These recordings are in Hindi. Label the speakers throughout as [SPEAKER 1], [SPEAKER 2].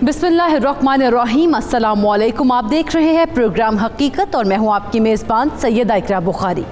[SPEAKER 1] बिस्मिल्लाहिर्रहमानिर्रहीम। अस्सलामुअलैकुम। आप देख रहे हैं प्रोग्राम हकीकत और मैं हूं आपकी मेज़बान सैयदा इकरा बुखारी।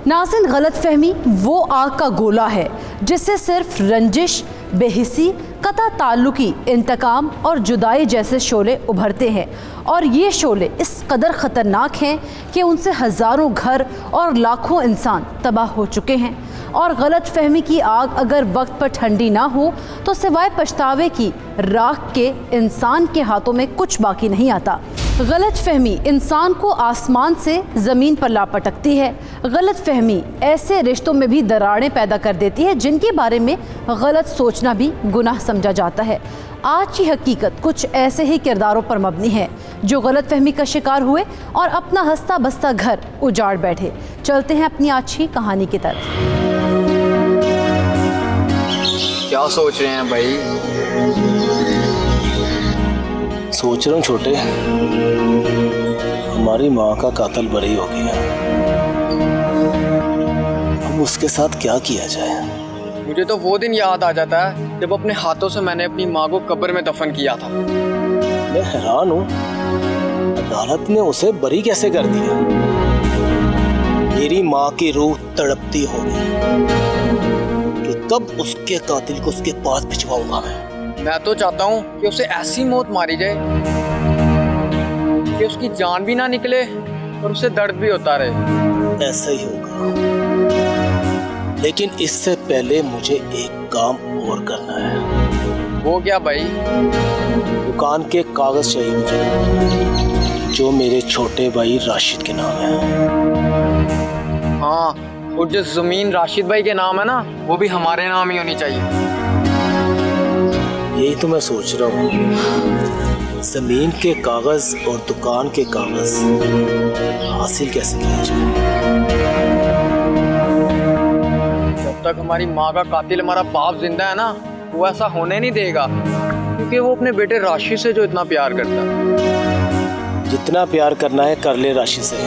[SPEAKER 1] नाज़रीन, गलतफहमी वो आग का गोला है जिससे सिर्फ रंजिश, बेहिसी, कता ताल्लुकी, इंतकाम और जुदाई जैसे शोले उभरते हैं और ये शोले इस कदर ख़तरनाक हैं कि उनसे हज़ारों घर और लाखों इंसान तबाह हो चुके हैं। और गलत फहमी की आग अगर वक्त पर ठंडी ना हो तो सिवाय पछतावे की राख के इंसान के हाथों में कुछ बाकी नहीं आता। गलत फहमी इंसान को आसमान से ज़मीन पर ला पटकती है। गलत फहमी ऐसे रिश्तों में भी दरारें पैदा कर देती है जिनके बारे में गलत सोचना भी गुनाह समझा जाता है। आज की हकीकत कुछ ऐसे ही किरदारों पर मबनी है जो गलत फहमी का शिकार हुए और अपना हंसता बसता घर उजाड़ बैठे। चलते हैं अपनी आज की कहानी की तरफ।
[SPEAKER 2] क्या सोच रहे हैं भाई?
[SPEAKER 3] सोच रहा हूँ छोटे, हमारी माँ का कातिल बरी हो गया, अब उसके साथ क्या किया जाए?
[SPEAKER 2] मुझे तो वो दिन याद आ जाता है जब अपने हाथों से मैंने अपनी माँ को कब्र में दफन किया था।
[SPEAKER 3] मैं हैरान हूँ, अदालत ने उसे बरी कैसे कर दिया? मेरी माँ की रूह तड़पती होगी कि कब उसके कातिल को उसके पास भिजवाऊंगा।
[SPEAKER 2] मैं तो चाहता हूँ कि उसे ऐसी मौत मारी जाए कि उसकी जान भी ना निकले और उसे दर्द भी होता रहे।
[SPEAKER 3] ऐसा ही होगा, लेकिन इससे पहले मुझे एक काम और करना है।
[SPEAKER 2] वो क्या भाई?
[SPEAKER 3] दुकान के कागज चाहिए मुझे, जो मेरे छोटे भाई राशिद के नाम है।
[SPEAKER 2] हाँ, और जो जमीन राशिद भाई के नाम है ना, वो भी हमारे नाम ही होनी चाहिए।
[SPEAKER 3] यही तो मैं सोच रहा हूँ, जमीन के कागज और दुकान के कागज हासिल कैसे किया जाए?
[SPEAKER 2] जब तक हमारी माँ का कातिल हमारा बाप जिंदा है ना, वो ऐसा होने नहीं देगा, क्योंकि वो अपने बेटे राशि से जो इतना प्यार करता है।
[SPEAKER 3] जितना प्यार करना है कर ले राशि से,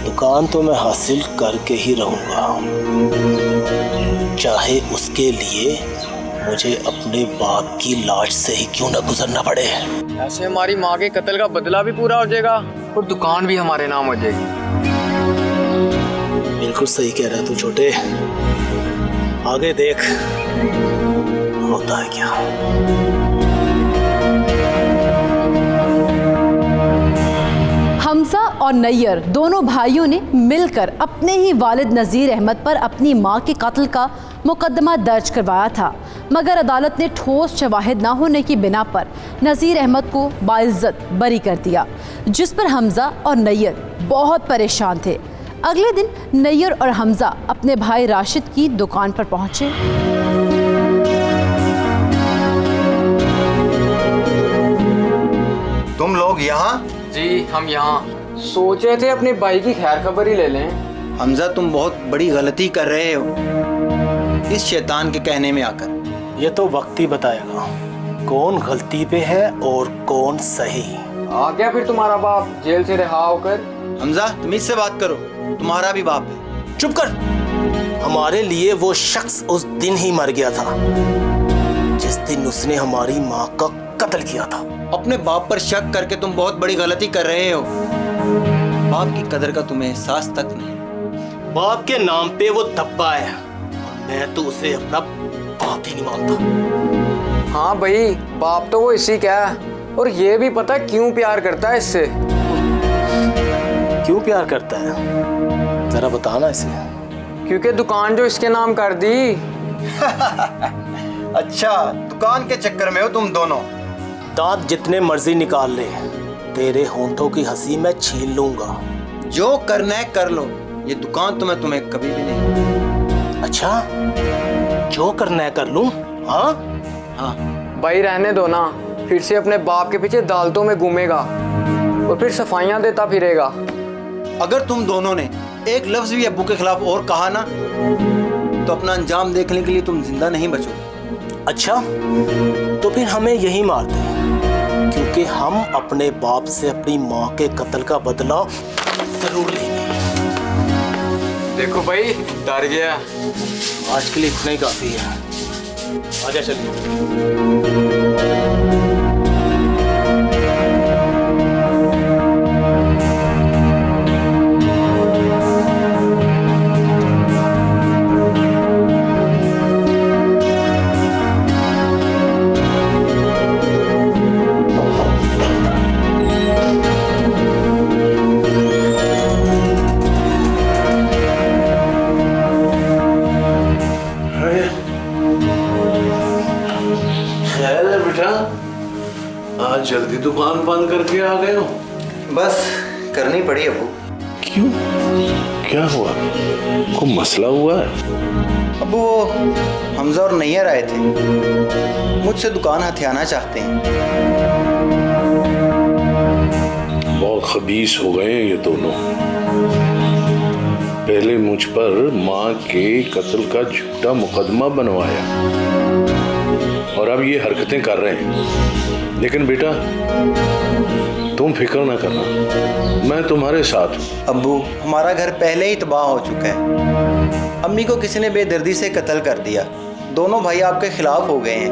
[SPEAKER 3] दुकान तो मैं हासिल करके ही रहूंगा, चाहे उसके लिए मुझे अपने बाप की लाश से ही क्यों न गुजरना पड़े।
[SPEAKER 2] ऐसे हमारी माँ के कत्ल का बदला भी पूरा हो जाएगा और दुकान भी हमारे नाम हो जाएगी।
[SPEAKER 3] बिल्कुल सही कह रहा है तू छोटे, आगे देख होता है क्या।
[SPEAKER 1] हमजा और नैयर दोनों भाइयों ने मिलकर अपने ही वालिद नज़ीर अहमद पर अपनी मां के कत्ल का मुकदमा दर्ज करवाया था, मगर अदालत ने ठोस शवाहिद ना होने की बिना पर नज़ीर अहमद को बाइज्जत बरी कर दिया, जिस पर हमजा और नैयर बहुत परेशान थे। अगले दिन नैयर और हमजा अपने भाई राशिद की दुकान पर पहुंचे।
[SPEAKER 4] तुम लोग यहाँ?
[SPEAKER 2] जी, हम यहाँ सोच रहे थे अपने भाई की खैर खबर ही ले लें।
[SPEAKER 4] हमजा, तुम बहुत बड़ी गलती कर रहे हो इस शैतान के कहने में आकर।
[SPEAKER 3] ये तो वक्त ही बताएगा कौन गलती पे है और कौन सही।
[SPEAKER 2] आ गया फिर तुम्हारा बाप जेल से रिहा होकर।
[SPEAKER 4] हमजा, तुम इससे बात करो, तुम्हारा भी बाप है।
[SPEAKER 3] चुप कर। हमारे लिए वो शख्स उस दिन ही मर गया था जिस दिन उसने हमारी माँ का कत्ल किया था।
[SPEAKER 4] अपने बाप पर शक करके तुम बहुत बड़ी गलती कर रहे हो। बाप की कदर का तुम्हें एहसास तक नहीं।
[SPEAKER 3] बाप के नाम पे वो धब्बा है और मैं तो उसे अपना बाप ही नहीं मानता।
[SPEAKER 2] हाँ भाई, बाप तो वो इसी का है और ये भी पता क्यों प्यार करता है इससे।
[SPEAKER 3] क्यों प्यार करता है, जरा बताना इसे।
[SPEAKER 2] क्योंकि दुकान जो इसके नाम कर दी।
[SPEAKER 4] अच्छा, दुकान के चक्कर में हो तुम दोनों।
[SPEAKER 3] दांत जितने मर्जी निकाल ले, तेरे होंठों की हंसी मैं छीन लूंगा।
[SPEAKER 4] जो करना है कर लो, ये दुकान तो मैं तुम्हें कभी भी नहीं।
[SPEAKER 3] अच्छा, जो करना है कर लूं? हाँ
[SPEAKER 4] हाँ
[SPEAKER 2] भाई रहने दो ना, फिर से अपने बाप के पीछे दालतों में घूमेगा और फिर सफाइयां देता फिरेगा।
[SPEAKER 4] अगर तुम दोनों ने एक लफ्ज भी अब्बू के खिलाफ और कहा ना, तो अपना अंजाम देखने के लिए तुम जिंदा नहीं बचोगे।
[SPEAKER 3] अच्छा, तो फिर हमें यही मार दे, क्योंकि हम अपने बाप से अपनी माँ के कत्ल का बदला जरूर लेंगे।
[SPEAKER 2] देखो भाई, डर गया।
[SPEAKER 3] आज के लिए इतना ही काफी है। आजा चलिए।
[SPEAKER 5] जल्दी दुकान बंद करके आ गए हो?
[SPEAKER 4] बस करनी पड़ी अबू।
[SPEAKER 5] क्यों, क्या हुआ? कोई मसला हुआ है?
[SPEAKER 4] अबू वो हमजा और नैयर आए थे, मुझसे दुकान हथियाना चाहते हैं।
[SPEAKER 5] बहुत खबीस हो गए हैं ये दोनों। पहले मुझ पर माँ के कत्ल का झूठा मुकदमा बनवाया और अब ये हरकतें कर रहे हैं। लेकिन बेटा तुम फिक्र ना करना, मैं तुम्हारे साथ हूँ।
[SPEAKER 4] अब्बू हमारा घर पहले ही तबाह हो चुका है। अम्मी को किसी ने बेदर्दी से कत्ल कर दिया। दोनों भाई आपके खिलाफ हो गए हैं।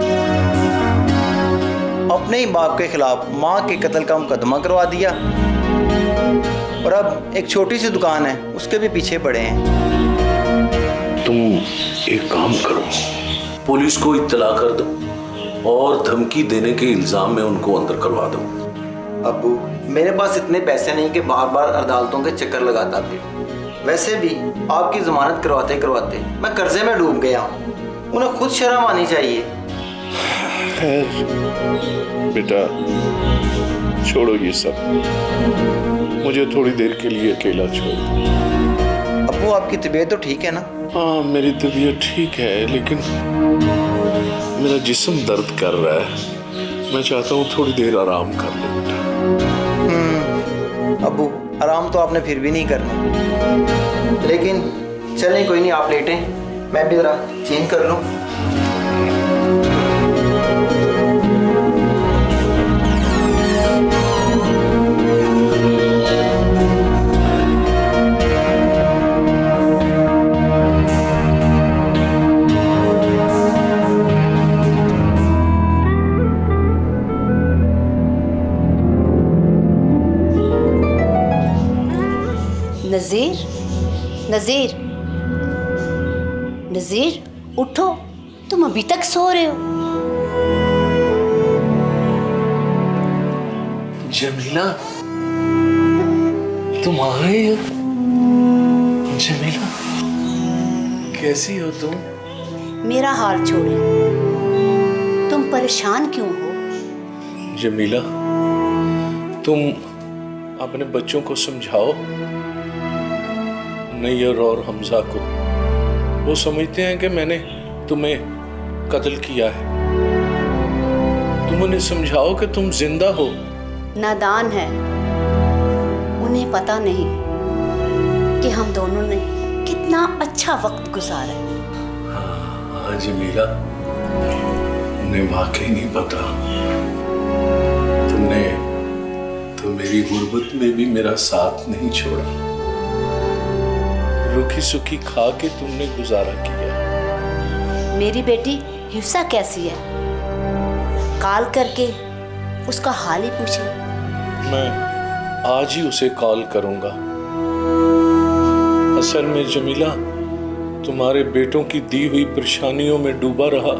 [SPEAKER 4] अपने ही बाप के खिलाफ माँ के कत्ल का मुकदमा करवा दिया और अब एक छोटी सी दुकान है उसके भी पीछे पड़े हैं।
[SPEAKER 5] तुम एक काम करो, पुलिस को इत्तला कर दो और धमकी देने के इल्जाम में उनको अंदर करवा दो।
[SPEAKER 4] अब्बू मेरे पास इतने पैसे नहीं कि बार बार अदालतों के चक्कर लगाता फिर। वैसे भी आपकी जमानत करवाते करवाते मैं कर्जे में डूब गया हूँ। उन्हें खुद शर्म आनी चाहिए।
[SPEAKER 5] खैर बेटा छोड़ो ये सब, मुझे थोड़ी देर के लिए अकेला छोड़ दो।
[SPEAKER 4] अब्बू आपकी तबीयत तो ठीक है ना?
[SPEAKER 5] हाँ मेरी तबीयत ठीक है, लेकिन मेरा जिस्म दर्द कर रहा है। मैं चाहता हूँ थोड़ी देर आराम कर लूँ बेटा।
[SPEAKER 4] अब्बू आराम तो आपने फिर भी नहीं करना, लेकिन चलें कोई नहीं, आप लेटें, मैं भी ज़रा चेंज कर लूँ।
[SPEAKER 6] नज़ीर, नज़ीर, नज़ीर उठो, तुम अभी तक सो रहे हो।
[SPEAKER 5] जमीला तुम आ गई हो? जमीला कैसी हो तुम?
[SPEAKER 6] मेरा हाल छोड़े, तुम परेशान क्यों हो?
[SPEAKER 5] जमीला तुम अपने बच्चों को समझाओ, नैयर और हमजा को। वो समझते हैं कि मैंने तुम्हें कत्ल किया है। तुम उन्हें समझाओ कि तुम जिंदा हो।
[SPEAKER 6] नादान है, उन्हें पता नहीं कि हम दोनों ने कितना अच्छा वक्त गुजारा है।
[SPEAKER 5] हाँ जमीला, उन्हें वाकई नहीं पता तुमने तो मेरी गुर्बत में भी मेरा साथ नहीं छोड़ा। रूखी सुखी खा के तुमने गुजारा किया।
[SPEAKER 6] मेरी बेटी हिफ्सा कैसी है? कॉल करके उसका हाल ही पूछ लो।
[SPEAKER 5] मैं आज ही उसे कॉल करूंगा। असल में जमीला तुम्हारे बेटों की दी हुई परेशानियों में डूबा रहा,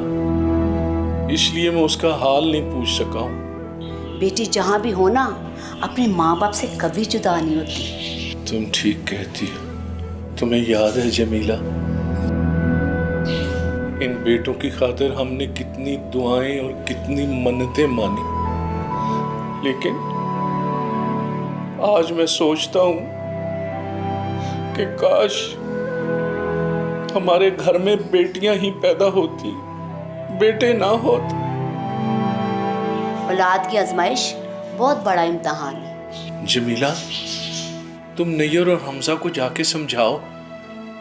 [SPEAKER 5] इसलिए मैं उसका हाल नहीं पूछ सका हूं।
[SPEAKER 6] बेटी जहां भी हो ना, अपने माँ बाप से कभी जुदा नहीं होती।
[SPEAKER 5] तुम ठीक कहती हो। तुम्हें याद है जमीला, इन बेटों की खातिर हमने कितनी दुआएं और कितनी मन्नतें मानी, लेकिन आज मैं सोचता हूं कि काश हमारे घर में बेटियां ही पैदा होती, बेटे ना होते।
[SPEAKER 6] औलाद की आजमाइश बहुत बड़ा इम्तिहान है।
[SPEAKER 5] जमीला तुम नैयर और हमजा को जाके समझाओ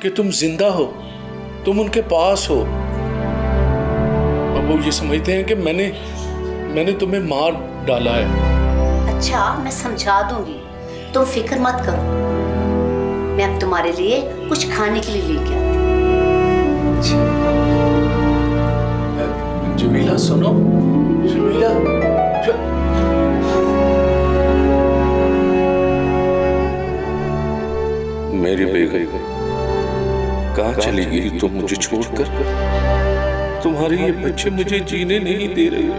[SPEAKER 5] कि तुम जिंदा हो, तुम उनके पास हो। अब वो ये समझते हैं कि मैंने तुम्हें मार डाला है।
[SPEAKER 6] अच्छा मैं समझा दूंगी, तुम फिक्र मत करो। मैं अब तुम्हारे लिए कुछ खाने के लिए लेके आती हूँ।
[SPEAKER 5] जमीला सुनो, जमीला मेरी बेगम कहाँ चली गई तुम मुझे छोड़कर? तुम्हारे ये बच्चे मुझे जीने नहीं दे रहे।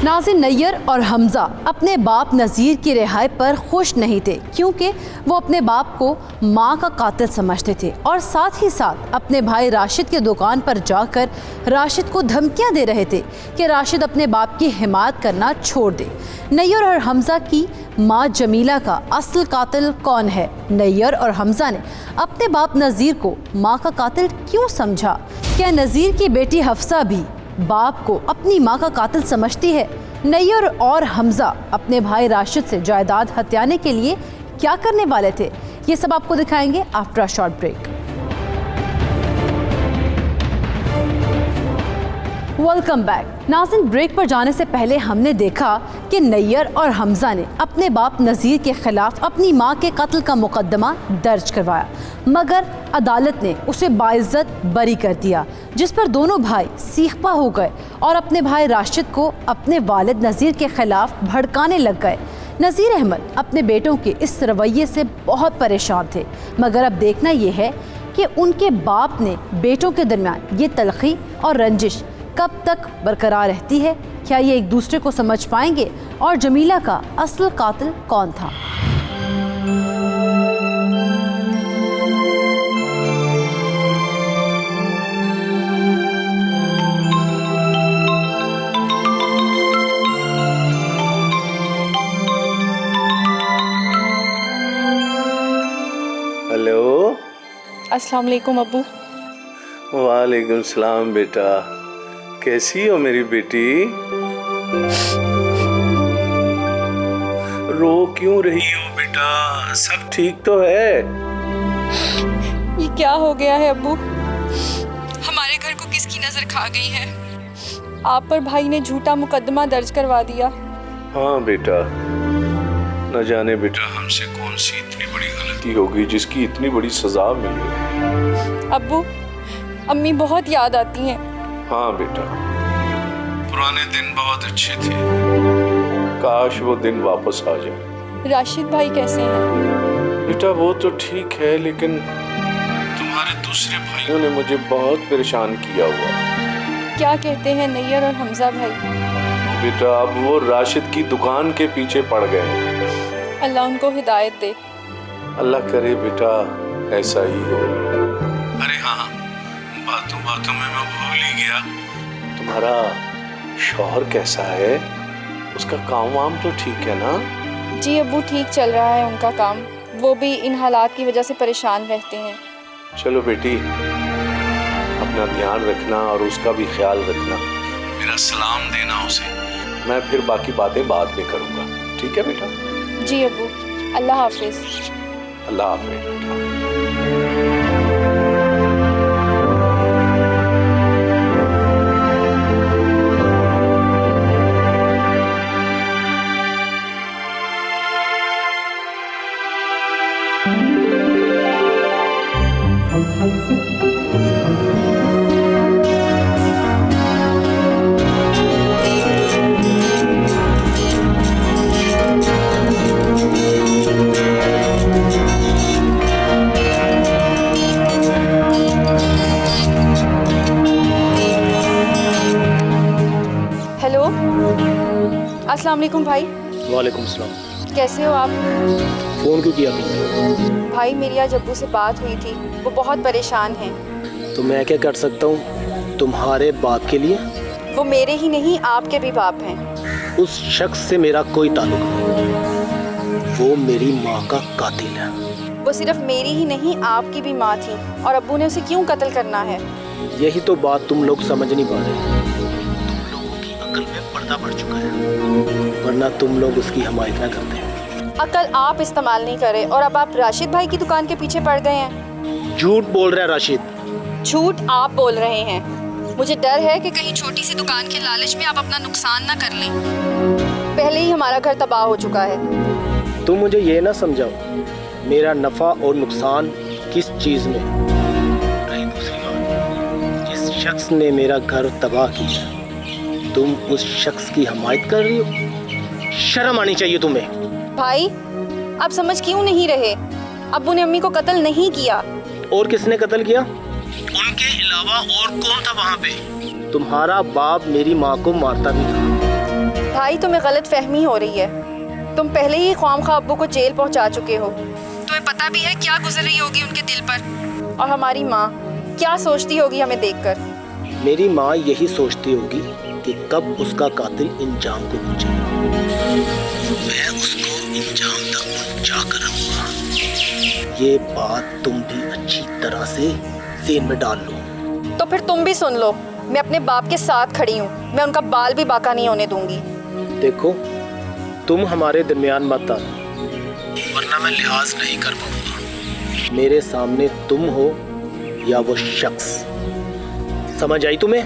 [SPEAKER 1] नाज़िन, नैयर और हमज़ा अपने बाप नज़ीर की रिहाई पर खुश नहीं थे, क्योंकि वो अपने बाप को माँ का कातिल समझते थे और साथ ही साथ अपने भाई राशिद की दुकान पर जाकर राशिद को धमकियाँ दे रहे थे कि राशिद अपने बाप की हिमायत करना छोड़ दे। नैयर और हमज़ा की माँ जमीला का असल कातिल कौन है? नैयर और हमज़ा ने अपने बाप नज़ीर को माँ का कातिल क्यों समझा? क्या नज़ीर की बेटी हफ्सा भी बाप को अपनी माँ का कातिल समझती है? नैयर और हमज़ा अपने भाई राशिद से जायदाद हथियाने के लिए क्या करने वाले थे? ये सब आपको दिखाएंगे after a short break. Welcome back. Nazin, break पर जाने से पहले हमने देखा कि नैयर और हमज़ा ने अपने बाप नज़ीर के खिलाफ अपनी माँ के कत्ल का मुकदमा दर्ज करवाया, मगर अदालत ने उसे बाइज्जत बरी कर दिया, जिस पर दोनों भाई सीखपा हो गए और अपने भाई राशिद को अपने वालिद नज़ीर के खिलाफ भड़काने लग गए। नज़ीर अहमद अपने बेटों के इस रवैये से बहुत परेशान थे, मगर अब देखना यह है कि उनके बाप ने बेटों के दरमियान ये तलखी और रंजिश कब तक बरकरार रहती है। क्या ये एक दूसरे को समझ पाएंगे और जमीला का असल कातिल कौन था?
[SPEAKER 5] हेलो।
[SPEAKER 7] अस्सलाम वालेकुम अब्बू।
[SPEAKER 5] वालेकुम सलाम बेटा, कैसी हो मेरी बेटी? रो क्यों रही हो बेटा? सब ठीक तो है?
[SPEAKER 7] ये क्या हो गया है अब्बू? हमारे घर को किसकी नजर खा गई है? आप पर भाई ने झूठा मुकदमा दर्ज करवा दिया।
[SPEAKER 5] हाँ बेटा, न जाने बेटा हमसे कौन सी इतनी बड़ी गलती होगी जिसकी इतनी बड़ी सजा मिली।
[SPEAKER 7] अब्बू, अम्मी बहुत याद आती हैं।
[SPEAKER 5] हाँ बेटा, पुराने दिन बहुत अच्छे थे, काश वो दिन वापस आ जाए।
[SPEAKER 7] राशिद भाई कैसे हैं?
[SPEAKER 5] बेटा वो तो ठीक है, लेकिन तुम्हारे दूसरे भाइयों ने मुझे बहुत परेशान किया हुआ।
[SPEAKER 7] क्या कहते हैं नैयर और हमज़ा भाई?
[SPEAKER 5] बेटा अब वो राशिद की दुकान के पीछे पड़ गए।
[SPEAKER 7] अल्लाह उनको हिदायत दे।
[SPEAKER 5] अल्लाह करे बेटा ऐसा ही हो। अरे हाँ, बातों बातों में मैं भूल ही गया, तुम्हारा शौहर कैसा है? उसका काम वाम तो ठीक है ना?
[SPEAKER 7] जी अब्बू, ठीक चल रहा है उनका काम। वो भी इन हालात की वजह से परेशान रहते हैं।
[SPEAKER 5] चलो बेटी, अपना ध्यान रखना और उसका भी ख्याल रखना। मेरा सलाम देना उसे। मैं फिर बाकी बातें बाद में करूँगा, ठीक है बेटा?
[SPEAKER 7] जी अब्बू, अल्लाह हाफिज।
[SPEAKER 5] अल्लाह हाफिज बेटा।
[SPEAKER 7] अस्सलाम वालेकुम भाई।
[SPEAKER 3] वालेकुम सलाम।
[SPEAKER 7] कैसे हो आप?
[SPEAKER 3] फ़ोन क्यों किया आपने?
[SPEAKER 7] भाई मेरी आज अब्बू से बात हुई थी, वो बहुत परेशान हैं।
[SPEAKER 3] तो मैं क्या कर सकता हूँ तुम्हारे बाप के लिए?
[SPEAKER 7] वो मेरे ही नहीं आपके भी बाप हैं।
[SPEAKER 3] उस शख्स से मेरा कोई ताल्लुक नहीं, वो मेरी माँ का कातिल है।
[SPEAKER 7] वो सिर्फ मेरी ही नहीं आपकी भी माँ थी, और अब्बू ने उसे क्यों कत्ल करना है?
[SPEAKER 3] यही तो बात तुम लोग समझ नहीं पा रहे। तुम लोगों की अकल में पर्दा पड़ चुका है, वरना तुम लोग उसकी हिमायत न करते।
[SPEAKER 7] अकल आप इस्तेमाल नहीं करे और अब आप राशिद भाई की दुकान के पीछे पड़ गए हैं।
[SPEAKER 3] झूठ बोल रहा है राशिद।
[SPEAKER 7] झूठ आप बोल रहे हैं। मुझे डर है कि कहीं छोटी सी दुकान के लालच में आप अपना नुकसान ना कर लें। पहले ही हमारा घर तबाह हो चुका है।
[SPEAKER 3] तुम मुझे ये ना समझाओ मेरा नफ़ा और नुकसान किस चीज़ में। रही दूसरी बात, जिस शख्स ने मेरा घर तबाह किया, तुम उस शख्स की हिमायत कर रही हो। शर्म आनी चाहिए तुम्हें।
[SPEAKER 7] भाई आप समझ क्यों नहीं रहे? अब्बू ने अम्मी को कत्ल नहीं किया।
[SPEAKER 3] और किसने कत्ल किया? उनके अलावा और कौन था वहाँ पे? तुम्हारा बाप मेरी माँ को मारता भी था।
[SPEAKER 7] भाई तुम्हें गलत फहमी हो रही है। तुम पहले ही ख्वामखा अब्बू को जेल पहुंचा चुके हो। तुम्हें पता भी है क्या गुजर रही होगी उनके दिल पर, और हमारी माँ क्या सोचती होगी हमें देखकर।
[SPEAKER 3] मेरी माँ यही सोचती होगी कि कब उसका कातिल इंजाम को पहुंचेगा। मैं उसको इंजाम तक पहुंचा कर रहूंगा। ये बात तुम भी अच्छी तरह से ज़हन में डाल लो।
[SPEAKER 7] तो फिर तुम भी सुन लो, मैं अपने बाप के साथ खड़ी हूँ। मैं उनका बाल भी बाका नहीं होने दूंगी।
[SPEAKER 3] देखो, तुम हमारे दरमियान मत आओ, वरना मैं लिहाज नहीं कर पाऊंगा। मेरे सामने तुम हो या वो शख्स, समझ आई तुम्हें?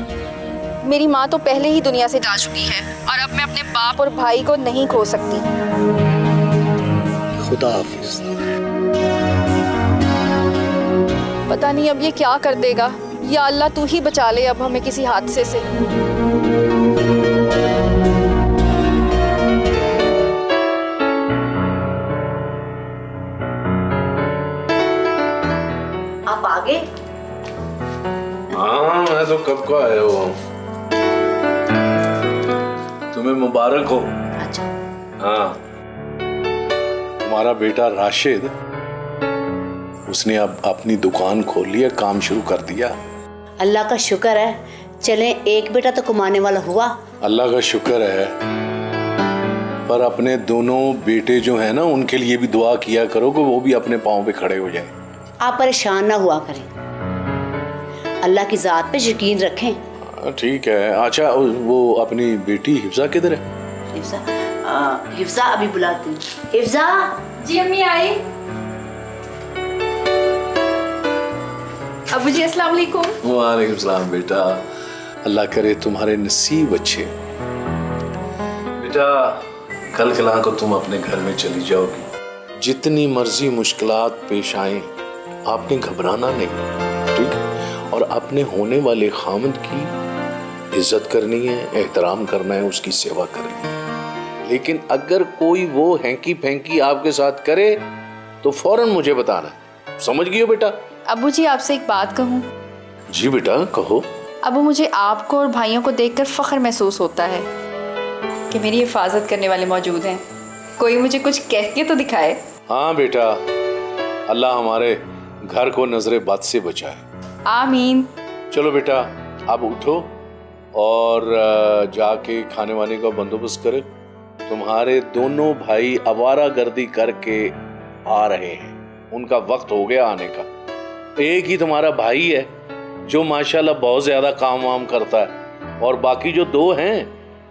[SPEAKER 7] मेरी माँ तो पहले ही दुनिया से जा चुकी है, और अब मैं अपने बाप और भाई को नहीं खो सकती।
[SPEAKER 3] खुदा हाफिज।
[SPEAKER 7] पता नहीं अब ये क्या कर देगा। या अल्लाह तू ही बचा ले अब हमें किसी हादसे से।
[SPEAKER 6] आप आगे?
[SPEAKER 5] हाँ, मैं तो कब का आया हुआ हूँ। तुम्हें मुबारक हो।
[SPEAKER 6] अच्छा।
[SPEAKER 5] हाँ, तुम्हारा बेटा राशिद, उसने अब अपनी दुकान खोल लिया, काम शुरू कर दिया।
[SPEAKER 6] अल्लाह का शुक्र है, चले एक बेटा तो कमाने वाला हुआ।
[SPEAKER 5] अल्लाह का शुक्र है, पर अपने दोनों बेटे जो हैं ना, उनके लिए भी दुआ किया करो कि वो भी अपने पाँव पे खड़े हो जाएं।
[SPEAKER 6] आप परेशान ना हुआ करें, अल्लाह की ज़ात पे यकीन रखें।
[SPEAKER 5] ठीक है। अच्छा, वो अपनी बेटी हिफ्जा किधर है?
[SPEAKER 6] हिफ्जा अभी बुलाती हूँ। हिफ्जा।
[SPEAKER 7] जी अम्मी आई। अबू जी अस्सलाम वालेकुम।
[SPEAKER 5] वालेकुम सलाम बेटा, अल्लाह करे तुम्हारे नसीब अच्छे। बेटा, कल कला को तुम अपने घर में चली जाओगी। जितनी मर्जी मुश्किलात पेश आए, आपने घबराना नहीं, ठीक है? और अपने होने वाले खामद की इज्जत करनी है, एहतराम करना है, उसकी सेवा करनी है। लेकिन अगर कोई वो हैंकी फैंकी आपके साथ करे तो फौरन मुझे बताना, समझ गई हो बेटा?
[SPEAKER 7] अबू जी आपसे एक बात कहूँ?
[SPEAKER 5] जी बेटा, कहो।
[SPEAKER 7] अबू, मुझे आपको और भाइयों को देखकर फख्र महसूस होता है कि मेरी हिफाजत करने वाले मौजूद हैं। कोई मुझे कुछ कह के तो दिखाए।
[SPEAKER 5] हाँ बेटा, अल्लाह हमारे घर को नजरे बद से बचाए।
[SPEAKER 7] आमीन।
[SPEAKER 5] चलो बेटा, अब उठो और जाके खाने वाने का बंदोबस्त करो। तुम्हारे दोनों भाई आवारागर्दी करके आ रहे हैं, उनका वक्त हो गया आने का। एक ही तुम्हारा भाई है जो माशाल्लाह बहुत ज्यादा काम वाम करता है, और बाकी जो दो हैं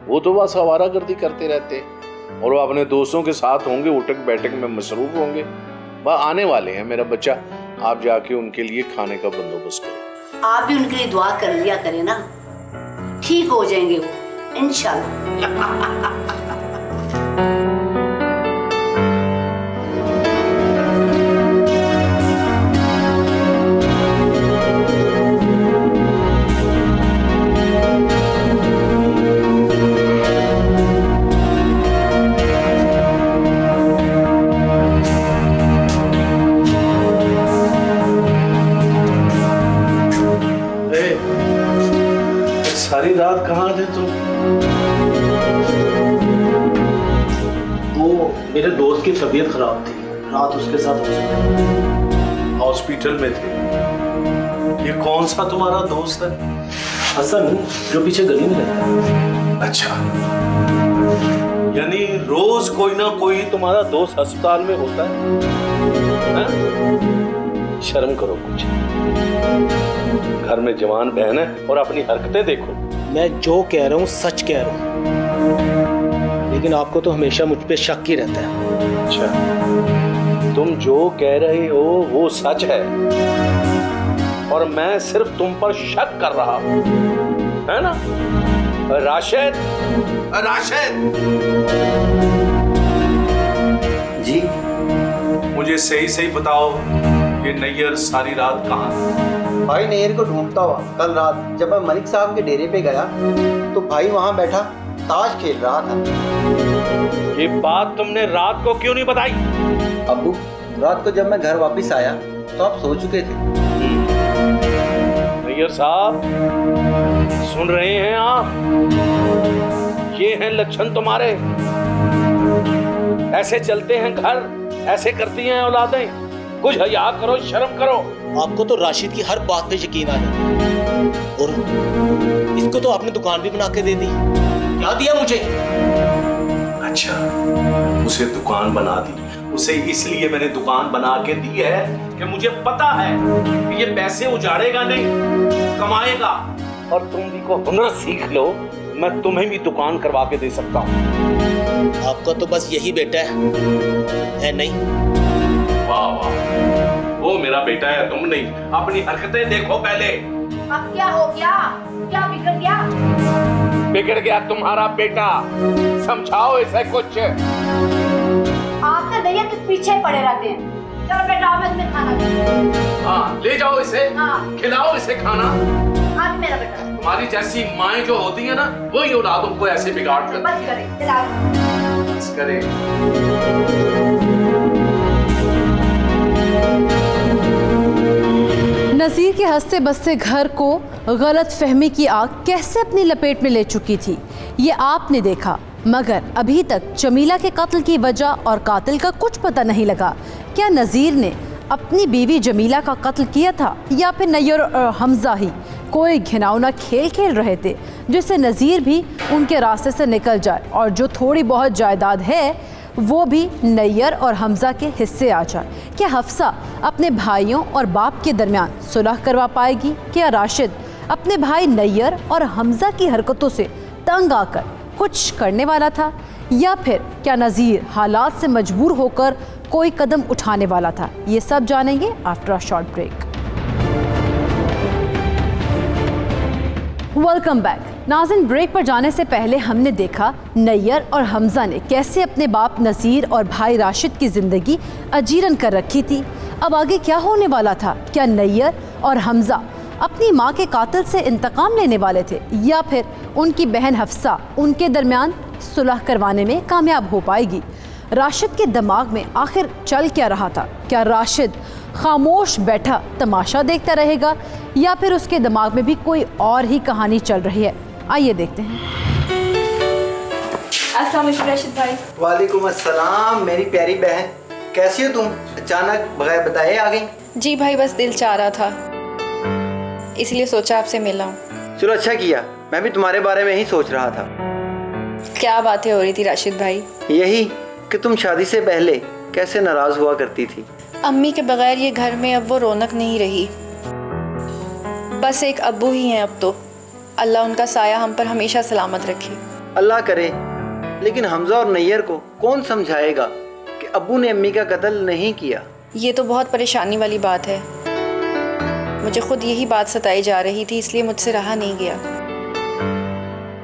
[SPEAKER 5] वो तो बस आवारागर्दी करते रहते हैं, और वो अपने दोस्तों के साथ होंगे, उठक बैठक में मसरूफ होंगे। बस आने वाले हैं। मेरा बच्चा, आप जाके उनके लिए खाने का बंदोबस्त करो।
[SPEAKER 6] आप भी उनके लिए दुआ कर लिया करें ना, ठीक हो जाएंगे वो इंशाल्लाह।
[SPEAKER 5] सारी रात कहाँ थे तुम?
[SPEAKER 3] वो मेरे दोस्त की तबीयत खराब थी, रात उसके साथ
[SPEAKER 5] हॉस्पिटल में थे। ये कौन सा तुम्हारा दोस्त है?
[SPEAKER 3] हसन, जो पीछे गली में रहता है।
[SPEAKER 5] अच्छा, यानी रोज कोई ना कोई तुम्हारा दोस्त अस्पताल में होता है? शर्म करो कुछ। घर में जवान बहन है और अपनी हरकतें देखो।
[SPEAKER 3] मैं जो कह रहा हूँ सच कह रहा हूँ, लेकिन आपको तो हमेशा मुझ पे शक ही रहता है।
[SPEAKER 5] अच्छा, तुम जो कह रहे हो वो सच है, और मैं सिर्फ तुम पर शक कर रहा हूँ, है ना? राशिद, राशिद
[SPEAKER 4] जी,
[SPEAKER 5] मुझे सही सही बताओ, ये नैयर सारी रात कहाँ था?
[SPEAKER 4] भाई नैयर को ढूंढता हुआ कल रात जब मैं मलिक साहब के डेरे पे गया तो भाई वहाँ बैठा ताश खेल रहा था।
[SPEAKER 5] ये बात तुमने रात को क्यों नहीं बताई?
[SPEAKER 4] अब्बू, रात को जब मैं घर वापस आया तो आप सो चुके थे।
[SPEAKER 5] नैयर साहब, सुन रहे हैं आप? ये हैं लक्षण तुम्हारे? ऐसे चलते हैं घर, ऐसे करती हैं औलादें? कुछ हया करो, शर्म करो।
[SPEAKER 3] आपको तो राशिद की हर बात पे यकीन आ जाता है, और इसको तो आपने दुकान भी बना के दे दी। क्या दिया मुझे?
[SPEAKER 5] अच्छा, उसे दुकान बना दी। उसे इसलिए मैंने दुकान बना के दी है कि मुझे पता है कि ये पैसे उजाड़ेगा नहीं, कमाएगा। और तुम भी को हुनर सीख लो, मैं तुम्हें भी दुकान करवा के दे सकता हूँ।
[SPEAKER 3] आपका तो बस यही बेटा है नहीं?
[SPEAKER 5] वाह वाह, वो मेरा बेटा है, तुम नहीं। अपनी हरकतें देखो पहले।
[SPEAKER 6] अब क्या हो गया? क्या बिगड़ गया?
[SPEAKER 5] बिगड़ गया तुम्हारा बेटा, समझाओ इसे कुछ।
[SPEAKER 6] आप तो नैयर के पीछे पड़े रहते हैं। चलो बेटा, मैं तुम्हें खाना दूँ।
[SPEAKER 5] हाँ, ले जाओ इसे,
[SPEAKER 6] हाँ।
[SPEAKER 5] खिलाओ इसे खाना।
[SPEAKER 6] हाँ मेरा बेटा।
[SPEAKER 5] तुम्हारी जैसी माएं जो होती है ना, वही औलादों को ऐसे बिगाड़ कर
[SPEAKER 6] बस करे, खिलाओ।
[SPEAKER 5] बस करे।
[SPEAKER 1] नज़ीर के हंसते बसते घर को गलत फहमी की आग कैसे अपनी लपेट में ले चुकी थी, ये आपने देखा। मगर अभी तक जमीला के कत्ल की वजह और कातिल का कुछ पता नहीं लगा। क्या नज़ीर ने अपनी बीवी जमीला का कत्ल किया था, या फिर नैयर और हमजा ही कोई घिनौना खेल खेल रहे थे जिससे नज़ीर भी उनके रास्ते से निकल जाए और जो थोड़ी बहुत जायदाद है वो भी नैयर और हमजा के हिस्से आ जाए? क्या हफ्सा अपने भाइयों और बाप के दरमियान सुलह करवा पाएगी? क्या राशिद अपने भाई नैयर और हमजा की हरकतों से तंग आकर कुछ करने वाला था, या फिर क्या नज़ीर हालात से मजबूर होकर कोई कदम उठाने वाला था? ये सब जानेंगे after a short break. Welcome back. नाज़रीन, ब्रेक पर जाने से पहले हमने देखा नैयर और हमजा ने कैसे अपने बाप नज़ीर और भाई राशिद की ज़िंदगी अजीरन कर रखी थी। अब आगे क्या होने वाला था? क्या नैयर और हमजा अपनी मां के कातिल से इंतकाम लेने वाले थे, या फिर उनकी बहन हफ्सा उनके दरमियान सुलह करवाने में कामयाब हो पाएगी? राशिद के दिमाग में आखिर चल क्या रहा था? क्या राशिद खामोश बैठा तमाशा देखता रहेगा, या फिर उसके दिमाग में भी कोई और ही कहानी चल रही है? आइए देखते हैं।
[SPEAKER 7] अस्सलाम वालेकुम राशिद भाई।
[SPEAKER 4] वालेकुम अस्सलाम मेरी प्यारी बहन, कैसी हो तुम? अचानक बगैर बताए आ गई।
[SPEAKER 7] जी भाई, बस दिल चाह रहा था, इसलिए सोचा आपसे मिला हूँ।
[SPEAKER 4] चलो अच्छा किया, मैं भी तुम्हारे बारे में ही सोच रहा था।
[SPEAKER 7] क्या बातें हो रही थी राशिद भाई?
[SPEAKER 4] यही कि तुम शादी से पहले कैसे नाराज हुआ करती थी।
[SPEAKER 7] अम्मी के बगैर ये घर में अब वो रौनक नहीं रही। बस एक अब्बू ही हैं अब तो। अल्लाह उनका साया हम पर हमेशा सलामत रखे।
[SPEAKER 4] अल्लाह करे, लेकिन हमजा और नैयर को कौन समझाएगा कि अब्बू ने अम्मी का कत्ल नहीं किया?
[SPEAKER 7] ये तो बहुत परेशानी वाली बात है। मुझे खुद यही बात सताई जा रही थी, इसलिए मुझसे रहा नहीं गया।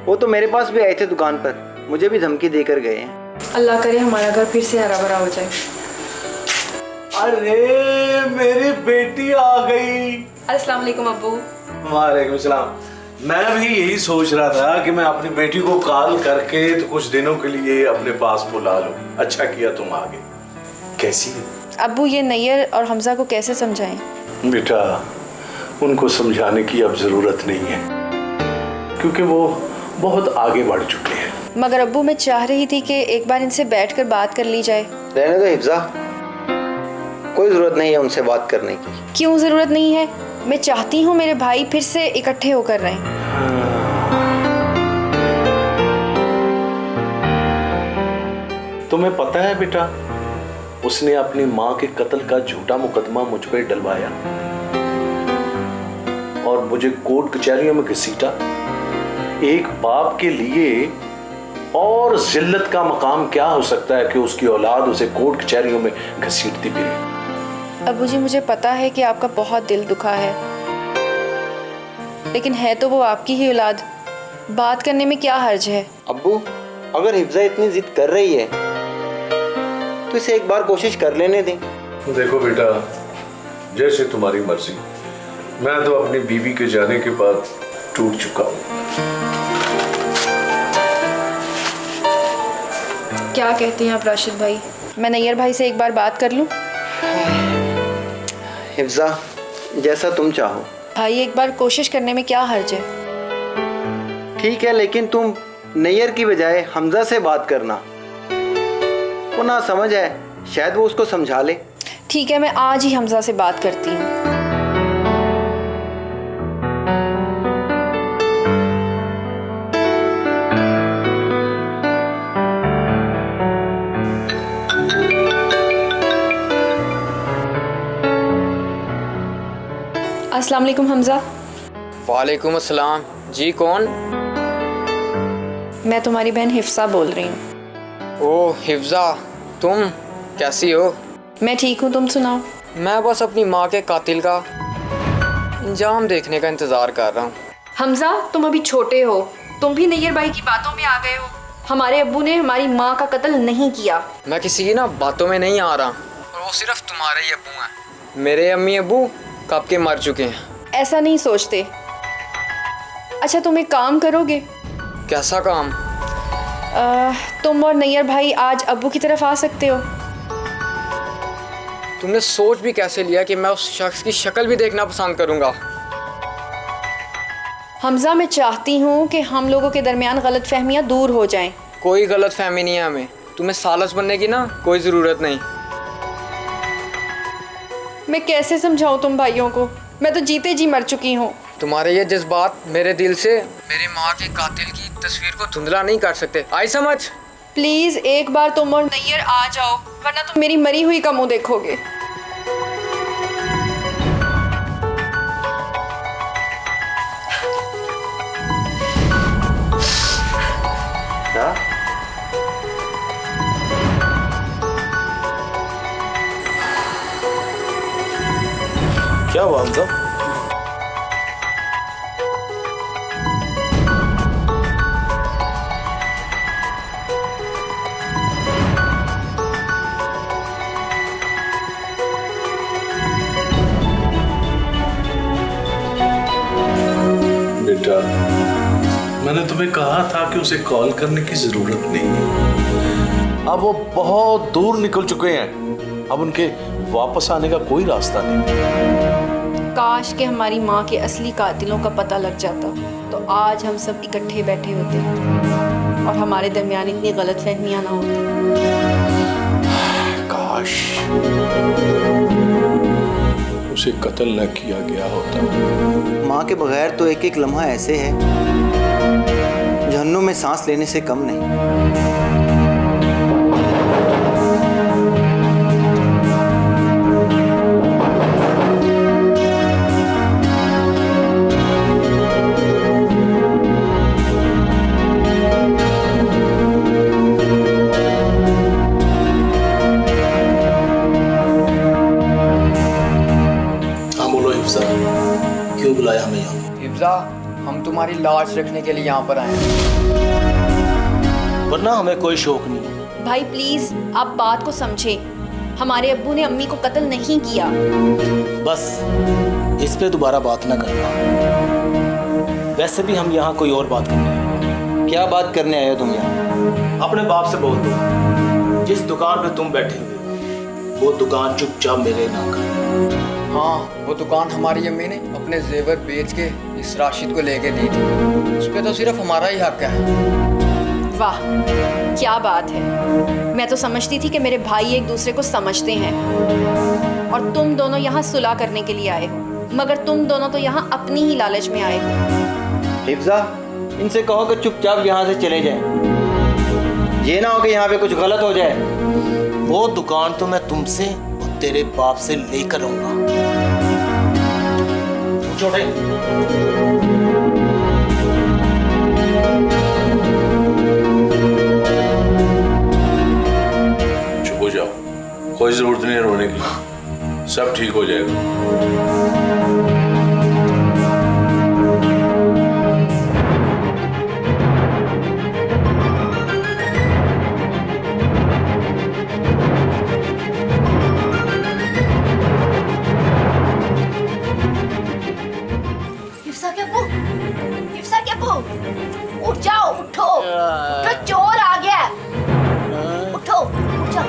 [SPEAKER 4] वो तो मेरे पास भी आए थे दुकान पर, मुझे भी धमकी देकर गए हैं।
[SPEAKER 7] अल्लाह करे हमारा घर फिर से हरा भरा हो जाए।
[SPEAKER 5] अरे मेरी बेटी आ गई।
[SPEAKER 7] अस्सलाम वालेकुम अब्बू।
[SPEAKER 5] वालेकुम सलाम। मैं भी यही सोच रहा था कि मैं अपनी बेटी को कॉल करके तो कुछ दिनों के लिए अपने पास बुला लूं। अच्छा किया तुम आ गई। कैसी है?
[SPEAKER 7] अब्बू, ये नैयर और हमजा को कैसे समझाएं?
[SPEAKER 5] बेटा, उनको समझाने की अब जरूरत नहीं है, क्योंकि वो बहुत आगे बढ़ चुके हैं।
[SPEAKER 7] मगर अब्बू, मैं चाह रही थी कि एक बार इनसे बैठकर बात कर ली जाए।
[SPEAKER 4] रहने दो हिफ्जा, कोई जरूरत नहीं है उनसे बात करने की।
[SPEAKER 7] क्यों जरूरत नहीं है? मैं चाहती हूँ मेरे भाई फिर से इकट्ठे होकर रहें।
[SPEAKER 5] तुम्हें पता है बेटा, उसने अपनी माँ के कत्ल का झूठा मुकदमा मुझ पर डलवाया और मुझे कोर्ट कचहरियों में घसीटा। एक बाप के लिए और जिल्लत का मकाम क्या हो सकता है कि उसकी औलाद उसे कोर्ट कचहरियों में घसीटती फिरे।
[SPEAKER 7] अब्बू जी, मुझे पता है कि आपका बहुत दिल दुखा है, लेकिन है तो वो आपकी ही औलाद। बात करने में क्या हर्ज है?
[SPEAKER 4] अब्बू, अगर हिफ्जा इतनी जिद कर रही है तो इसे एक बार कोशिश कर लेने दें।
[SPEAKER 5] देखो बेटा, जैसे तुम्हारी मर्जी। मैं तो अपनी बीवी के जाने के बाद टूट चुका हूँ।
[SPEAKER 7] क्या कहती हैं आप राशिद भाई? मैं नैयर भाई से एक बार बात कर लूं?
[SPEAKER 4] हिफ्जा, जैसा तुम चाहो।
[SPEAKER 7] भाई, एक बार कोशिश करने में क्या हर्ज है?
[SPEAKER 4] ठीक है, लेकिन तुम नैयर की बजाय हमजा से बात करना। वो ना समझ है, शायद वो उसको समझा ले।
[SPEAKER 7] ठीक है, मैं आज ही हमजा से बात करती हूँ। अस्सलाम वालेकुम हमजा।
[SPEAKER 2] वालेकुम अस्सलाम। जी कौन?
[SPEAKER 7] मैं तुम्हारी बहन हिफ्सा बोल रही हूँ।
[SPEAKER 2] ओ हिफ्जा, तुम कैसी हो?
[SPEAKER 7] मैं ठीक हूँ, तुम सुनाओ।
[SPEAKER 2] मैं बस अपनी माँ के कातिल का इंजाम देखने का इंतज़ार कर रहा हूँ।
[SPEAKER 7] हमजा, तुम अभी छोटे हो, तुम भी नैयर भाई की बातों में आ गए हो। हमारे अब्बू ने हमारी माँ का कत्ल नहीं किया।
[SPEAKER 2] मैं किसी की ना बातों में नहीं आ रहा, और वो सिर्फ तुम्हारे ही अब्बू हैं। मेरे अम्मी अब्बू कब के मर चुके हैं।
[SPEAKER 7] ऐसा नहीं सोचते। अच्छा, तुम एक काम करोगे?
[SPEAKER 2] कैसा काम?
[SPEAKER 7] तुम और नैयर भाई आज अब्बू की तरफ आ सकते हो।
[SPEAKER 2] तुमने सोच भी कैसे लिया कि मैं उस शख्स की शक्ल भी देखना पसंद करूंगा?
[SPEAKER 7] हमजा, मैं चाहती हूँ कि हम लोगों के दरमियान गलतफहमियाँ दूर हो जाएं।
[SPEAKER 2] कोई गलत फहमी नहीं है हमें, तुम्हें सालस बनने की ना कोई ज़रूरत नहीं।
[SPEAKER 7] मैं कैसे समझाऊँ तुम भाइयों को? मैं तो जीते जी मर चुकी हूँ।
[SPEAKER 2] तुम्हारे ये जज्बात मेरे दिल से मेरी माँ के कातिल की तस्वीर को धुंधला नहीं कर सकते। आई समझ?
[SPEAKER 7] प्लीज़ एक बार तुम और नैयर आ जाओ, वरना तुम मेरी मरी हुई का मुँह देखोगे।
[SPEAKER 4] क्या?
[SPEAKER 3] क्या हुआ हमजा?
[SPEAKER 5] बेटा, मैंने तुम्हें कहा था कि उसे कॉल करने की जरूरत नहीं है। अब वो बहुत दूर निकल चुके हैं, अब उनके वापस आने का कोई रास्ता नहीं।
[SPEAKER 7] काश कि हमारी माँ के असली कातिलों का पता लग जाता, तो आज हम सब इकट्ठे बैठे होते और हमारे दरमियान इतनी गलतफहमियां ना होती।
[SPEAKER 5] काश उसे कत्ल न किया गया होता।
[SPEAKER 4] माँ के बगैर तो एक एक लम्हा ऐसे है जहन्नुम में सांस लेने से कम नहीं।
[SPEAKER 3] क्यों बुलाया हमें यहाँ?
[SPEAKER 2] हिफ्जा, हम तुम्हारी लाश रखने के लिए यहाँ पर आए हैं,
[SPEAKER 3] वरना हमें कोई शौक नहीं।
[SPEAKER 7] भाई प्लीज आप बात को समझें। हमारे अब्बू ने अम्मी को कत्ल नहीं किया।
[SPEAKER 3] बस इस पे दोबारा बात ना करना। वैसे भी हम यहाँ कोई और बात करने आए।
[SPEAKER 4] क्या बात करने आए हो तुम यहाँ?
[SPEAKER 3] अपने बाप से बोल दो, जिस दुकान पे तुम बैठे हुए वो दुकान चुपचाप मेरे नाम कर।
[SPEAKER 2] हाँ, वो दुकान हमारी अम्मी ने अपने जेवर बेच के इस राशिद को लेके दी थी। उस पे तो सिर्फ हमारा ही हक है।
[SPEAKER 7] वाह, क्या बात है। मैं तो समझती थी कि मेरे भाई एक दूसरे को समझते हैं और तुम दोनों यहाँ सुलह करने के लिए आए हो, मगर तुम दोनों तो यहाँ अपनी ही लालच में आए हो।
[SPEAKER 4] हिफ्जा, इनसे कहो कि चुपचाप यहाँ से चले जाएं। ये ना हो कि यहाँ पे कुछ गलत हो जाए।
[SPEAKER 3] वो दुकान तो मैं तुमसे और तेरे बाप से लेकर आऊंगा। छोटे
[SPEAKER 5] चुप हो जाओ, कोई जरूरत नहीं है रोने की, सब ठीक हो जाएगा।
[SPEAKER 6] उठ जाओ, उठो, उठो, चोर आ गया। उठो, उठ जाओ।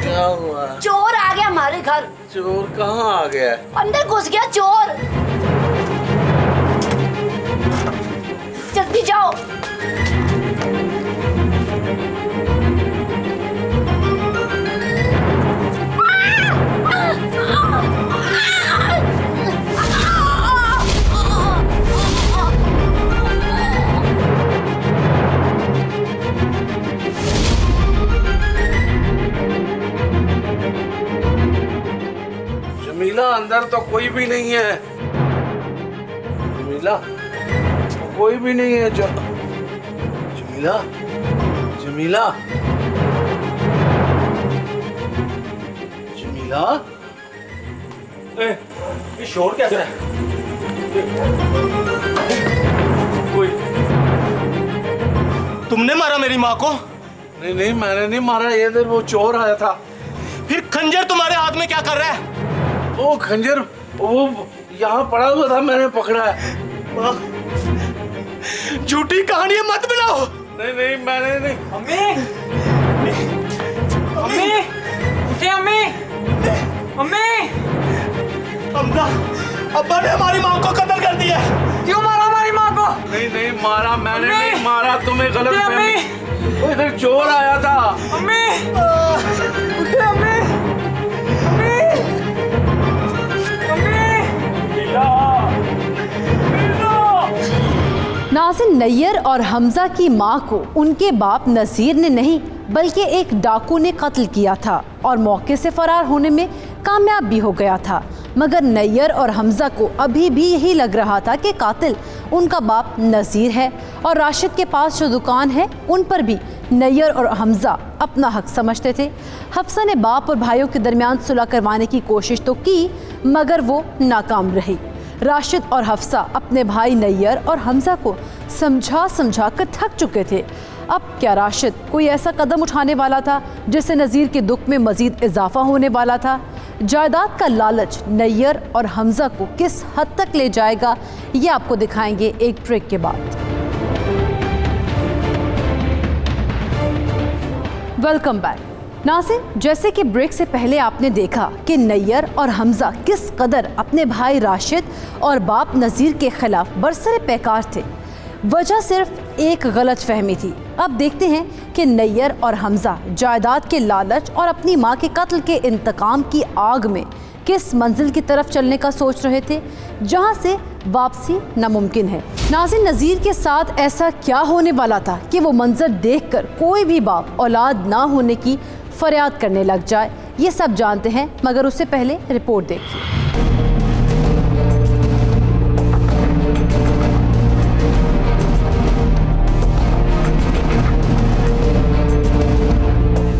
[SPEAKER 3] क्या हुआ?
[SPEAKER 6] चोर आ गया हमारे घर।
[SPEAKER 3] चोर कहाँ आ गया?
[SPEAKER 6] अंदर घुस गया चोर। जल्दी जाओ।
[SPEAKER 5] तो कोई भी नहीं है। जमीला, कोई भी नहीं है। जमीला, जमीला, जमीला,
[SPEAKER 3] ये शोर कैसा है?
[SPEAKER 5] कोई
[SPEAKER 3] तुमने मारा मेरी माँ को?
[SPEAKER 5] नहीं नहीं, मैंने नहीं मारा। ये देर वो चोर आया था।
[SPEAKER 3] फिर खंजर तुम्हारे हाथ में क्या कर रहा है?
[SPEAKER 5] वो खंजर वो यहाँ पड़ा हुआ था, मैंने पकड़ा है।
[SPEAKER 3] झूठी कहानियां मत बनाओ।
[SPEAKER 5] नहीं नहीं, मैंने नहीं।
[SPEAKER 8] अम्मी, अम्मी, उठे अम्मी, अम्मी।
[SPEAKER 3] हमजा, अब्बा ने हमारी माँ को कत्ल कर दिया।
[SPEAKER 8] क्यों मारा हमारी माँ को?
[SPEAKER 5] नहीं नहीं मारा, मैंने
[SPEAKER 8] अम्मी!
[SPEAKER 5] नहीं मारा। तुम्हें गलत
[SPEAKER 8] उठे
[SPEAKER 5] फहमी।
[SPEAKER 8] अम्मी!
[SPEAKER 5] वो इधर चोर आया था।
[SPEAKER 8] अम्मी, उठे अम्मी, अम्मी, अम्मी।
[SPEAKER 1] नाज़िन, नैयर और हमजा की मां को उनके बाप नज़ीर ने नहीं बल्कि एक डाकू ने कत्ल किया था और मौके से फरार होने में कामयाब भी हो गया था। मगर नैयर और हमजा को अभी भी यही लग रहा था कि कातिल उनका बाप नज़ीर है और राशिद के पास जो दुकान है उन पर भी नैयर और हमजा अपना हक समझते थे। हफ्सा ने बाप और भाइयों के दरमियान सुलह करवाने की कोशिश तो की मगर वो नाकाम रही। राशिद और हफ्सा अपने भाई नैयर और हमजा को समझा कर थक चुके थे। अब क्या राशिद कोई ऐसा कदम उठाने वाला था जिससे नज़ीर के दुख में मज़ीद इजाफा होने वाला था? जायदाद का लालच नैयर और हमजा को किस हद तक ले जाएगा, ये आपको दिखाएंगे एक ब्रेक के बाद। Welcome back. नाज़िन, जैसे कि ब्रेक से पहले आपने देखा कि नैयर और हमजा किस कदर अपने भाई राशिद और बाप नज़ीर के खिलाफ बरसरे पैकार थे। वजह सिर्फ एक गलत फहमी थी। अब देखते हैं कि नैयर और हमजा जायदाद के लालच और अपनी मां के कत्ल के इंतकाम की आग में किस मंजिल की तरफ चलने का सोच रहे थे जहां से वापसी नामुमकिन है। नाज़िन, नज़ीर के साथ ऐसा क्या होने वाला था कि वो मंजर देखकर कोई भी बाप औलाद ना होने की फरियाद करने लग जाए, ये सब जानते हैं मगर उससे पहले रिपोर्ट देखिए।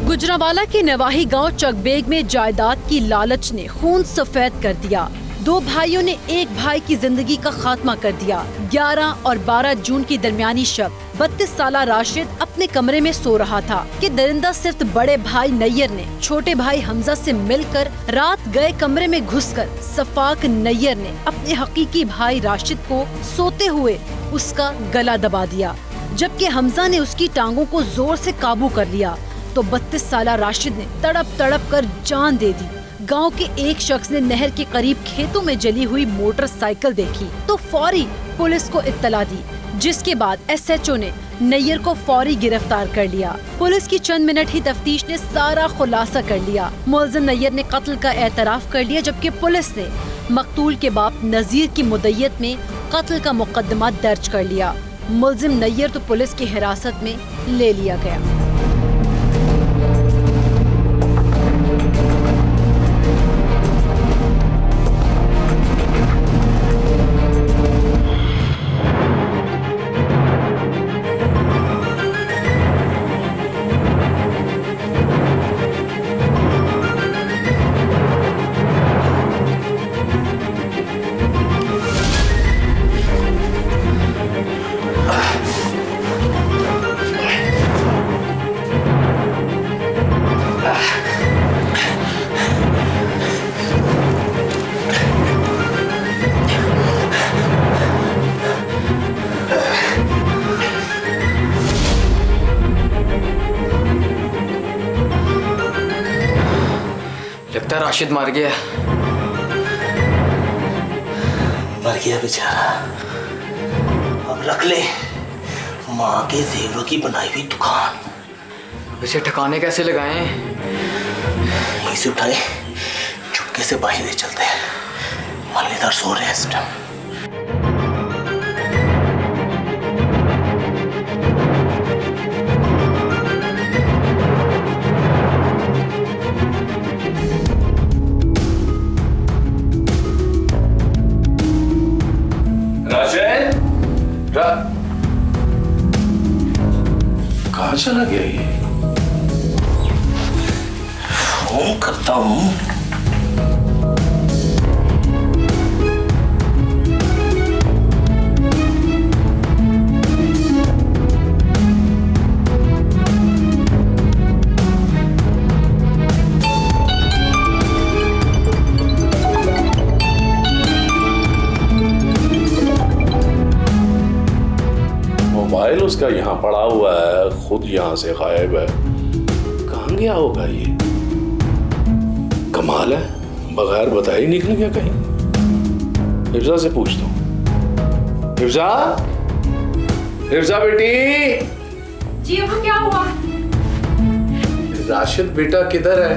[SPEAKER 1] गुजरांवाला के नवाही गांव चकबेग में जायदाद की लालच ने खून सफेद कर दिया। दो भाइयों ने एक भाई की जिंदगी का खात्मा कर दिया। 11 और 12 जून की दरमियानी शब 32 साला राशिद अपने कमरे में सो रहा था कि दरिंदा सिर्फ बड़े भाई नैयर ने छोटे भाई हमजा से मिलकर रात गए कमरे में घुसकर सफाक नैयर ने अपने हकीकी भाई राशिद को सोते हुए उसका गला दबा दिया, जबकि हमजा ने उसकी टांगों को जोर से काबू कर लिया। तो 32 साला राशिद ने तड़प तड़प कर जान दे दी। गांव के एक शख्स ने नहर के करीब खेतों में जली हुई मोटरसाइकिल देखी तो फौरी पुलिस को इत्तला दी, जिसके बाद SHO ने नैयर को फौरी गिरफ्तार कर लिया। पुलिस की चंद मिनट ही तफ्तीश ने सारा खुलासा कर लिया। मुलजिम नैयर ने कत्ल का एतराफ कर लिया, जबकि पुलिस ने मकतूल के बाप नज़ीर की मुद्दत में कत्ल का मुकदमा दर्ज कर लिया। मुलजिम नैयर तो पुलिस की हिरासत में ले लिया गया।
[SPEAKER 2] लगता है राशिद मर गया।
[SPEAKER 3] मर गया बेचारा। अब रख ले माँ के जेवरों की बनाई हुई दुकान।
[SPEAKER 2] इसे ठिकाने कैसे लगाएं?
[SPEAKER 3] इसे उठाए चुपके से बाहर ले चलते हैं। मालिदार सो रहे हैं इस टाइम।
[SPEAKER 5] कहाँ चला गया ये? फोन करता हूँ। मोबाइल उसका यहाँ पड़ा हुआ है, खुद यहाँ से गायब है। कहाँ गया होगा ये? कमाल है, बगैर बताए निकल गया कहीं। हिफ्जा से पूछता हूँ। हिफ्जा, हिफ्जा बेटी।
[SPEAKER 7] जी अबू, क्या हुआ?
[SPEAKER 5] राशिद बेटा किधर है?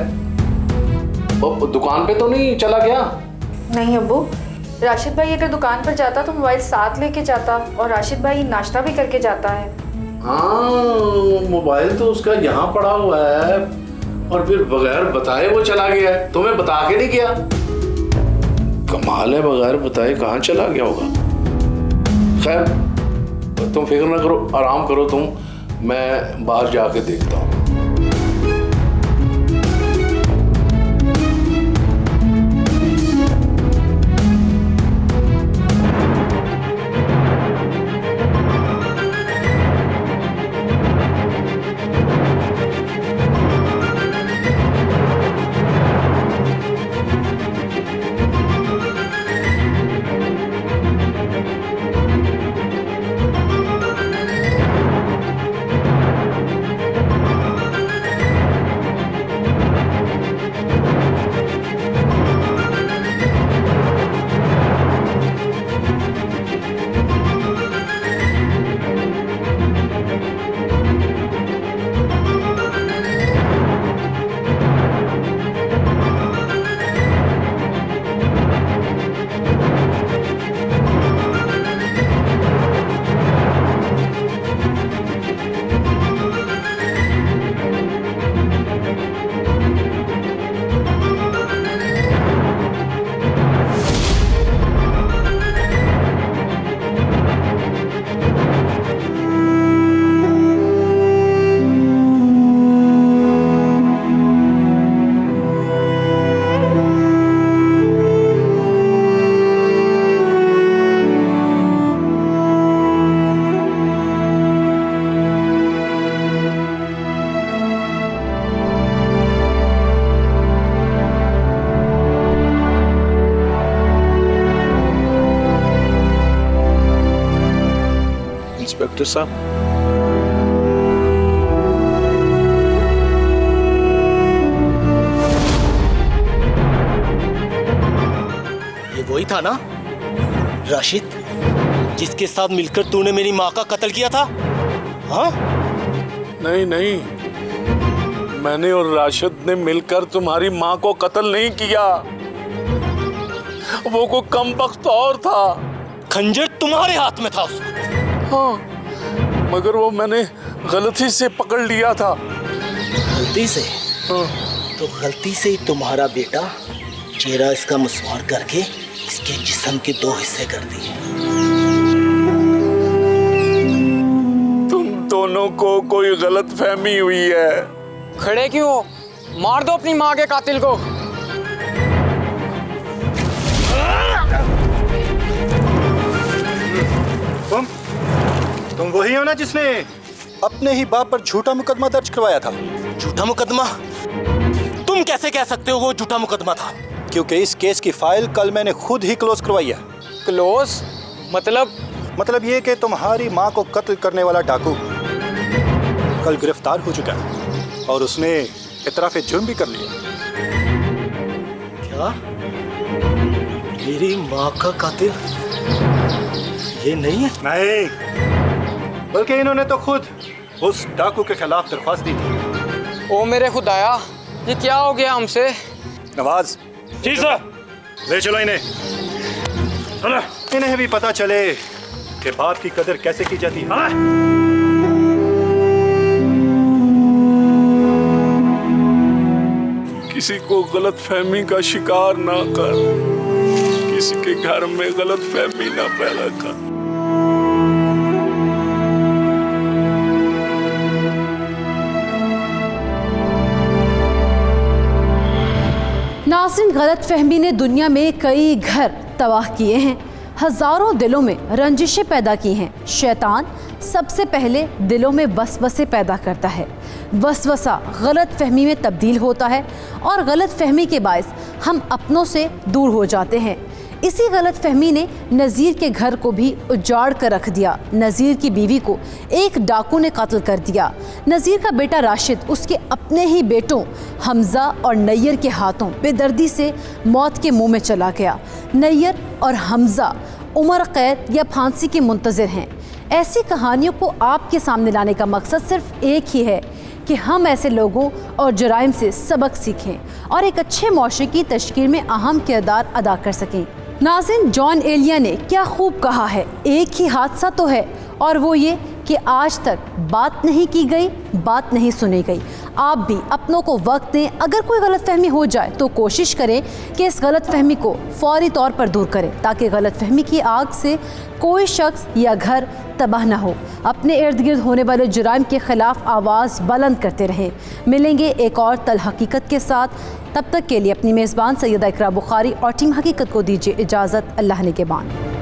[SPEAKER 5] वो दुकान पे तो नहीं चला गया?
[SPEAKER 7] नहीं अबू, राशिद भाई अगर दुकान पर जाता तो मोबाइल साथ लेके जाता, और राशिद भाई नाश्ता भी करके जाता है।
[SPEAKER 5] हाँ, मोबाइल तो उसका यहाँ पड़ा हुआ है और फिर बगैर बताए वो चला गया है। तुम्हें बता के नहीं गया? कमाल है, बगैर बताए कहाँ चला गया होगा। खैर तुम फिक्र ना करो, आराम करो तुम, मैं बाहर जाके देखता हूँ। इंस्पेक्टर साहब,
[SPEAKER 3] ये वही था ना राशिद, जिसके साथ मिलकर तूने मेरी माँ का कत्ल किया था? हाँ?
[SPEAKER 5] नहीं नहीं, मैंने और राशिद ने मिलकर तुम्हारी माँ को कत्ल नहीं किया। वो को कम वक्त और था।
[SPEAKER 3] खंजर तुम्हारे हाथ में था उस वक्त।
[SPEAKER 5] हाँ, मगर वो मैंने गलती से पकड़ लिया था।
[SPEAKER 3] गलती से?
[SPEAKER 5] हाँ।
[SPEAKER 3] तो गलती से ही तुम्हारा बेटा चेहरा इसका मुसवार करके इसके जिस्म के 2 हिस्से कर दिए।
[SPEAKER 5] तुम दोनों को कोई गलत फहमी हुई है।
[SPEAKER 2] खड़े क्यों हो? मार दो अपनी माँ के कातिल को।
[SPEAKER 9] तुम वही हो ना जिसने अपने ही बाप पर झूठा मुकदमा दर्ज करवाया था?
[SPEAKER 3] झूठा मुकदमा? तुम कैसे कह सकते हो वो झूठा मुकदमा था?
[SPEAKER 9] क्योंकि इस केस की फाइल कल मैंने खुद ही क्लोज करवाई है।
[SPEAKER 2] क्लोज? मतलब
[SPEAKER 9] ये कि तुम्हारी माँ को कत्ल करने वाला डाकू कल गिरफ्तार हो चुका है और उसने इतराफ़े जुर्म भी कर लिया।
[SPEAKER 3] क्या? मेरी माँ का कातिल ये नहीं है?
[SPEAKER 9] नहीं, बल्कि इन्होंने तो खुद उस डाकू के खिलाफ दरख्वास्त दी थी।
[SPEAKER 2] ओ मेरे खुदाया, ये क्या हो गया हमसे?
[SPEAKER 9] नवाज, जी सर, ले चलो इन्हें। इन्हें भी पता चले कि बाप की कदर कैसे की जाती है।
[SPEAKER 5] किसी को गलत फहमी का शिकार ना कर, किसी के घर में गलत फहमी ना पैदा कर।
[SPEAKER 1] नाज़रीन, गलतफहमी ने दुनिया में कई घर तबाह किए हैं, हज़ारों दिलों में रंजिशें पैदा की हैं। शैतान सबसे पहले दिलों में वसवसे पैदा करता है। वसवसा गलतफहमी में तब्दील होता है और गलतफहमी के बायस हम अपनों से दूर हो जाते हैं। इसी गलतफहमी ने नज़ीर के घर को भी उजाड़ कर रख दिया। नज़ीर की बीवी को एक डाकू ने कत्ल कर दिया। नज़ीर का बेटा राशिद उसके अपने ही बेटों हमज़ा और नैयर के हाथों बेदर्दी से मौत के मुंह में चला गया। नैयर और हमज़ा उम्र कैद या फांसी के मुंतज़िर हैं। ऐसी कहानियों को आपके सामने लाने का मकसद सिर्फ एक ही है कि हम ऐसे लोगों और जुराइम से सबक सीखें और एक अच्छे मुआशरे की तश्कील में अहम किरदार अदा कर सकें। नाज़रीन, जॉन एलिया ने क्या खूब कहा है, एक ही हादसा तो है और वो ये कि आज तक बात नहीं की गई, बात नहीं सुनी गई। आप भी अपनों को वक्त दें। अगर कोई गलतफहमी हो जाए तो कोशिश करें कि इस गलतफहमी को फौरी तौर पर दूर करें ताकि गलतफहमी की आग से कोई शख्स या घर तबाह ना हो। अपने इर्द गिर्द होने वाले जुराइम के खिलाफ आवाज़ बुलंद करते रहें। मिलेंगे एक और तल हकीकत के साथ। तब तक के लिए अपनी मेज़बान सैयदा इकरा बुखारी और टीम हकीकत को दीजिए इजाज़त। अल्लाह निगहबान।